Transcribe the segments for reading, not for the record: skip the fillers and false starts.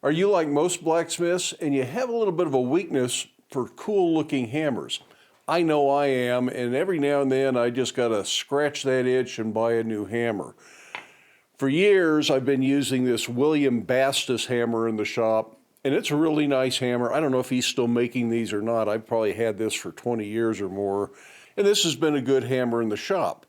Are you like most blacksmiths and you have a little bit of a weakness for cool looking hammers? I know I am, and every now and then I just gotta scratch that itch and buy a new hammer. For years I've been using this William Bastis hammer in the shop, and it's a really nice hammer. I don't know if he's still making these or not. I've probably had this for 20 years or more, and this has been a good hammer in the shop.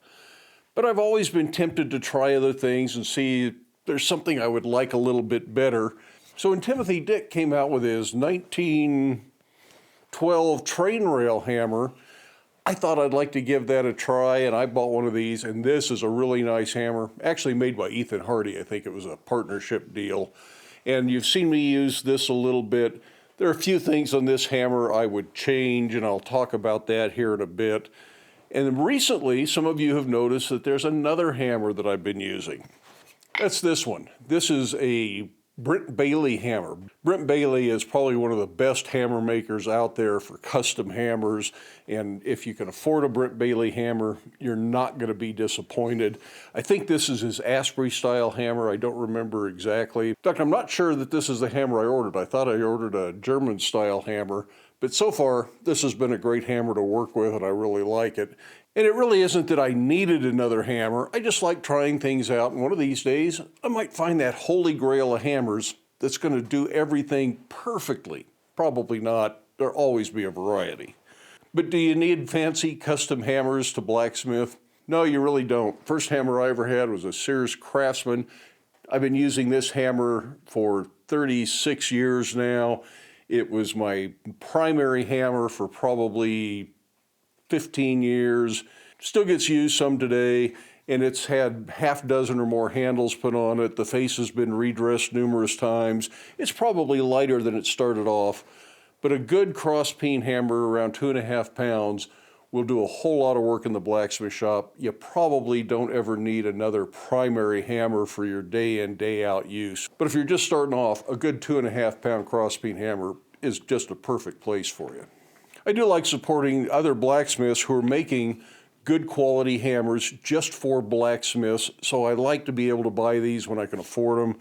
But I've always been tempted to try other things and see if there's something I would like a little bit better. So when Timothy Dick came out with his 1912 train rail hammer, I thought I'd like to give that a try, and I bought one of these, and this is a really nice hammer, actually made by Ethan Hardy. I think it was a partnership deal. And you've seen me use this a little bit. There are a few things on this hammer I would change, and I'll talk about that here in a bit. And recently, some of you have noticed that there's another hammer that I've been using. That's this one. This is a Brent Bailey hammer. Brent Bailey is probably one of the best hammer makers out there for custom hammers, and if you can afford a Brent Bailey hammer, you're not going to be disappointed. I think this is his Asprey style hammer. I don't remember exactly. In fact, I'm not sure that this is the hammer I ordered. I thought I ordered a German style hammer, but so far this has been a great hammer to work with, and I really like it. And it really isn't that I needed another hammer. I just like trying things out, and one of these days I might find that holy grail of hammers that's going to do everything perfectly. Probably not. There'll always be a variety. But do you need fancy custom hammers to blacksmith? No, you really don't. First hammer I ever had was a Sears Craftsman. I've been using this hammer for 36 years now. It was my primary hammer for probably 15 years, still gets used some today, and it's had half dozen or more handles put on it. The face has been redressed numerous times. It's probably lighter than it started off, but a good cross peen hammer around 2.5 pounds will do a whole lot of work in the blacksmith shop. You probably don't ever need another primary hammer for your day in, day out use. But if you're just starting off, a good 2.5 pound cross peen hammer is just a perfect place for you. I do like supporting other blacksmiths who are making good quality hammers just for blacksmiths, so I like to be able to buy these when I can afford them.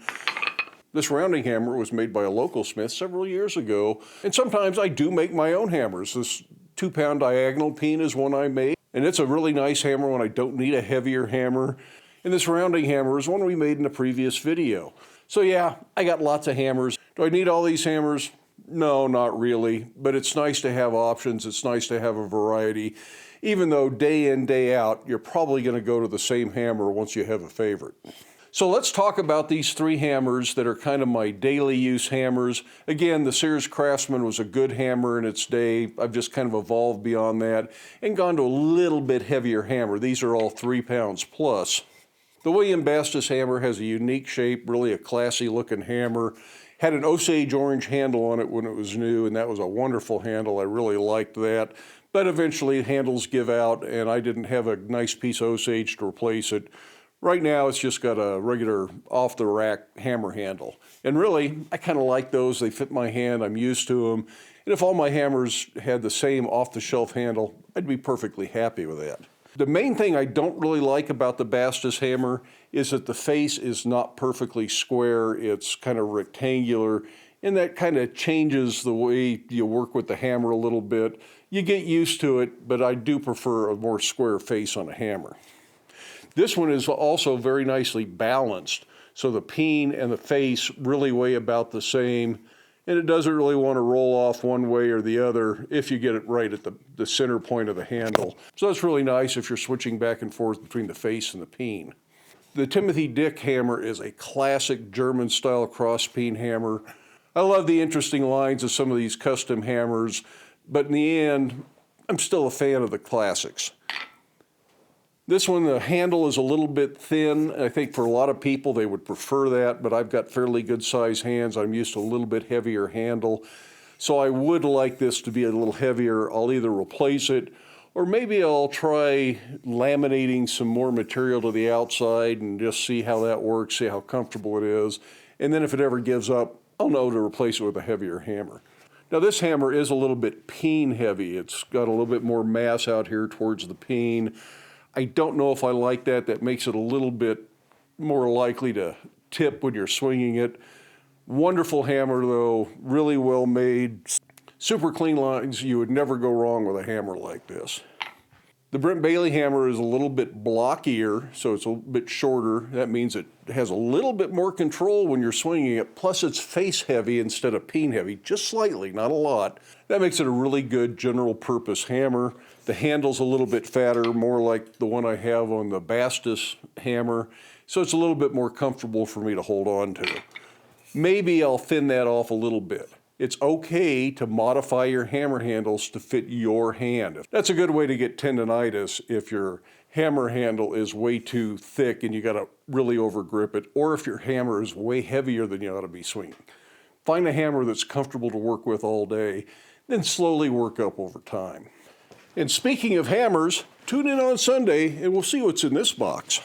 This rounding hammer was made by a local smith several years ago, and sometimes I do make my own hammers. This 2-pound diagonal peen is one I made, and it's a really nice hammer when I don't need a heavier hammer. And this rounding hammer is one we made in a previous video. So yeah, I got lots of hammers. Do I need all these hammers? No, not really, but it's nice to have options. It's nice to have a variety. Even though day in, day out, you're probably going to go to the same hammer once you have a favorite. So let's talk about these 3 hammers that are kind of my daily use hammers. Again, the Sears Craftsman was a good hammer in its day. I've just kind of evolved beyond that and gone to a little bit heavier hammer. These are all 3 pounds plus. The William Bastis hammer has a unique shape, really a classy looking hammer. Had an Osage orange handle on it when it was new, and that was a wonderful handle. I really liked that. But eventually handles give out, and I didn't have a nice piece of Osage to replace it. Right now it's just got a regular off-the-rack hammer handle. And really, I kind of like those. They fit my hand. I'm used to them. And if all my hammers had the same off-the-shelf handle, I'd be perfectly happy with that. The main thing I don't really like about the Bastis hammer is that the face is not perfectly square. It's kind of rectangular, and that kind of changes the way you work with the hammer a little bit. You get used to it, but I do prefer a more square face on a hammer. This one is also very nicely balanced, so the peen and the face really weigh about the same, and it doesn't really want to roll off one way or the other if you get it right at the center point of the handle. So that's really nice if you're switching back and forth between the face and the peen. The Timothy Dick hammer is a classic German style cross peen hammer. I love the interesting lines of some of these custom hammers, but in the end, I'm still a fan of the classics. This one, the handle is a little bit thin. I think for a lot of people they would prefer that, but I've got fairly good sized hands. I'm used to a little bit heavier handle. So I would like this to be a little heavier. I'll either replace it, or maybe I'll try laminating some more material to the outside and just see how that works, see how comfortable it is. And then if it ever gives up, I'll know to replace it with a heavier hammer. Now this hammer is a little bit peen heavy. It's got a little bit more mass out here towards the peen. I don't know if I like that. That makes it a little bit more likely to tip when you're swinging it. Wonderful hammer though, really well made, super clean lines. You would never go wrong with a hammer like this. The Brent Bailey hammer is a little bit blockier, so it's a little bit shorter. That means it has a little bit more control when you're swinging it, plus it's face heavy instead of peen heavy, just slightly, not a lot. That makes it a really good general purpose hammer. The handle's a little bit fatter, more like the one I have on the Bastis hammer, so it's a little bit more comfortable for me to hold on to. Maybe I'll thin that off a little bit. It's okay to modify your hammer handles to fit your hand. That's a good way to get tendonitis if your hammer handle is way too thick and you gotta really overgrip it, or if your hammer is way heavier than you ought to be swinging. Find a hammer that's comfortable to work with all day, then slowly work up over time. And speaking of hammers, tune in on Sunday and we'll see what's in this box.